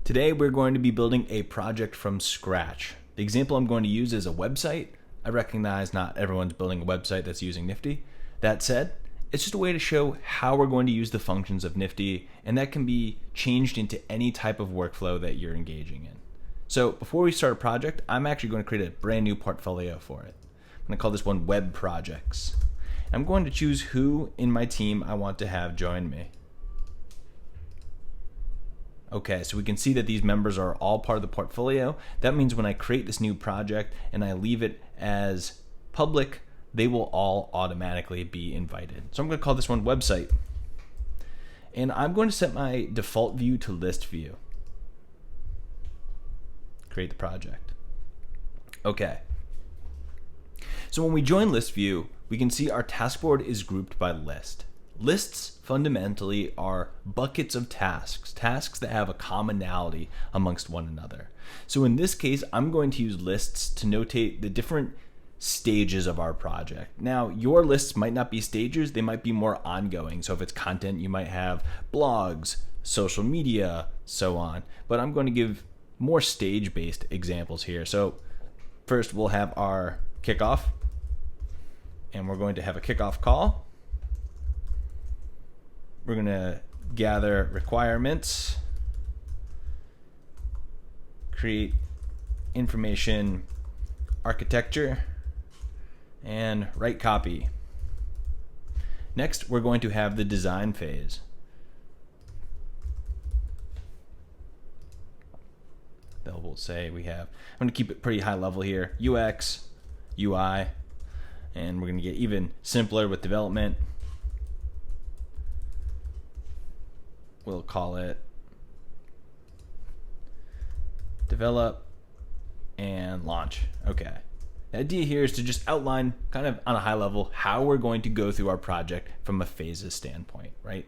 Today we're going to be building a project from scratch. The example I'm going to use is a website. I recognize not everyone's building a website that's using Nifty. That said, it's just a way to show how we're going to use the functions of Nifty, and that can be changed into any type of workflow that you're engaging in. So before we start a project, I'm actually going to create a brand new portfolio for it. I'm going to call this one Web Projects. I'm going to choose who in my team I want to have join me. Okay, so we can see that these members are all part of the portfolio. That means when I create this new project and I leave it as public, they will all automatically be invited. So I'm going to call this one website. And I'm going to set my default view to list view. Create the project. Okay. So when we join list view, we can see our task board is grouped by list. Lists fundamentally are buckets of tasks that have a commonality amongst one another. So in this case, I'm going to use lists to notate the different stages of our project. Now, your lists might not be stages, they might be more ongoing. So if it's content, you might have blogs, social media, so on. But I'm going to give more stage-based examples here. So first we'll have our kickoff, and we're going to have a kickoff call. We're going to gather requirements, create information architecture, and write copy. Next, we're going to have the design phase. We'll say we have, I'm going to keep it pretty high level here, UX, UI, and we're going to get even simpler with development. We'll call it develop and launch. Okay. The idea here is to just outline kind of on a high level how we're going to go through our project from a phases standpoint, right?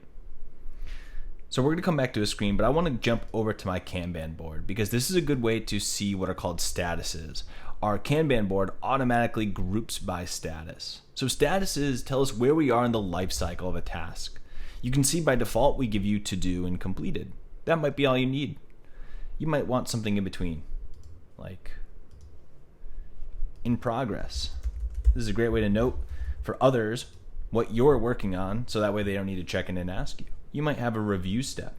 So we're going to come back to a screen, but I want to jump over to my Kanban board because this is a good way to see what are called statuses. Our Kanban board automatically groups by status. So statuses tell us where we are in the life cycle of a task. You can see by default we give you to do and completed. That might be all you need. You might want something in between, like in progress. This is a great way to note for others what you're working on, so that way they don't need to check in and ask you. You might have a review step.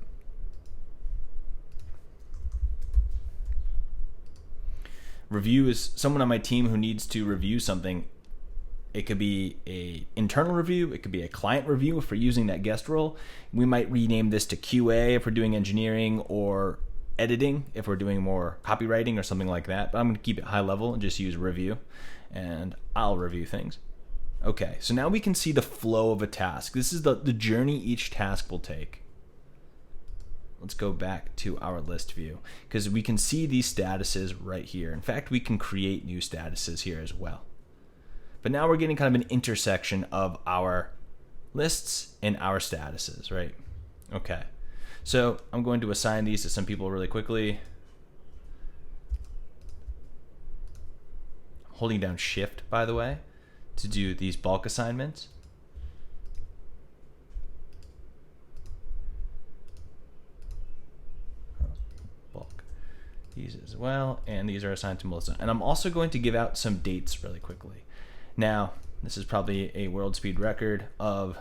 Review is someone on my team who needs to review something. It could be an internal review. It could be a client review if we're using that guest role. We might rename this to QA if we're doing engineering, or editing if we're doing more copywriting or something like that. But I'm going to keep it high level and just use review, and I'll review things. Okay, so now we can see the flow of a task. This is the journey each task will take. Let's go back to our list view because we can see these statuses right here. In fact, we can create new statuses here as well. But now we're getting kind of an intersection of our lists and our statuses, right? Okay. So I'm going to assign these to some people really quickly. I'm holding down Shift, by the way, to do these bulk assignments. Bulk these as well, and these are assigned to Melissa. And I'm also going to give out some dates really quickly. Now, this is probably a world speed record of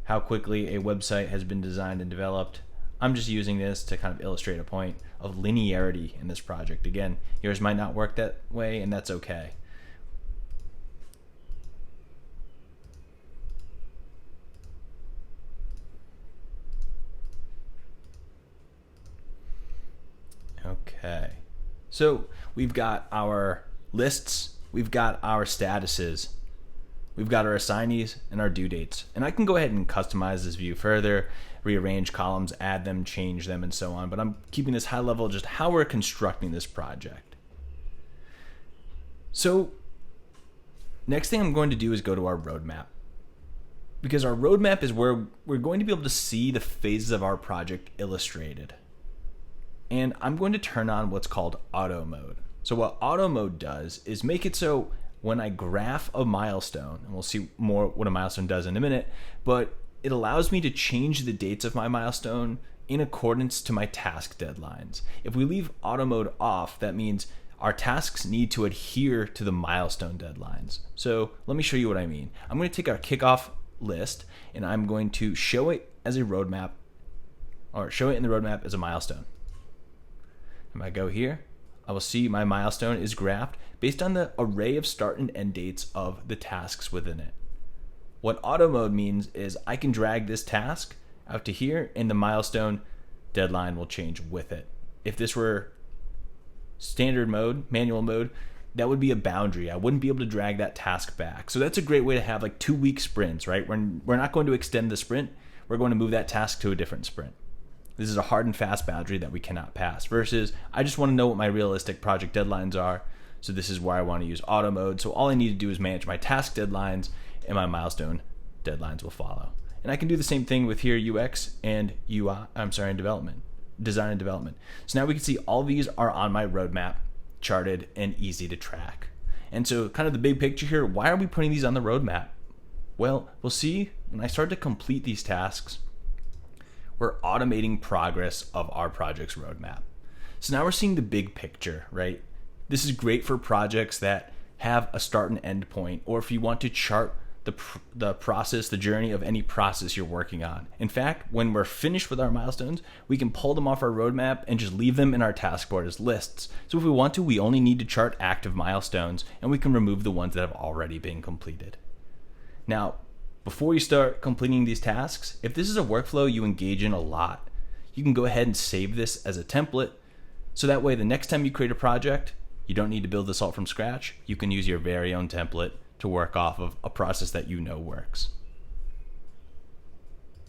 how quickly a website has been designed and developed. I'm just using this to kind of illustrate a point of linearity in this project. Again, yours might not work that way, and that's okay. Okay, so we've got our lists, we've got our statuses, we've got our assignees and our due dates. And I can go ahead and customize this view further, rearrange columns, add them, change them, and so on. But I'm keeping this high level, just how we're constructing this project. So next thing I'm going to do is go to our roadmap, because our roadmap is where we're going to be able to see the phases of our project illustrated. And I'm going to turn on what's called auto mode. So what auto mode does is make it so when I graph a milestone, and we'll see more what a milestone does in a minute, but it allows me to change the dates of my milestone in accordance to my task deadlines. If we leave auto mode off, that means our tasks need to adhere to the milestone deadlines. So let me show you what I mean. I'm going to take our kickoff list and I'm going to show it as a roadmap, or show it in the roadmap as a milestone. If I go here, I will see my milestone is graphed based on the array of start and end dates of the tasks within it. What auto mode means is I can drag this task out to here and the milestone deadline will change with it. If this were standard mode, manual mode, that would be a boundary. I wouldn't be able to drag that task back. So that's a great way to have like 2-week sprints, right? When we're not going to extend the sprint, we're going to move that task to a different sprint. This is a hard and fast boundary that we cannot pass versus I just want to know what my realistic project deadlines are. So this is where I want to use auto mode. So all I need to do is manage my task deadlines and my milestone deadlines will follow. And I can do the same thing with here UX and and development, design and development. So now we can see all these are on my roadmap, charted and easy to track. And so kind of the big picture here, why are we putting these on the roadmap? Well, we'll see when I start to complete these tasks, we're automating progress of our project's roadmap. So now we're seeing the big picture, right? This is great for projects that have a start and end point, or if you want to chart the process, the journey of any process you're working on. In fact, when we're finished with our milestones, we can pull them off our roadmap and just leave them in our task board as lists. So if we want to, we only need to chart active milestones and we can remove the ones that have already been completed. Now, before you start completing these tasks, if this is a workflow you engage in a lot, you can go ahead and save this as a template. So that way, the next time you create a project, you don't need to build this all from scratch. You can use your very own template to work off of a process that you know works.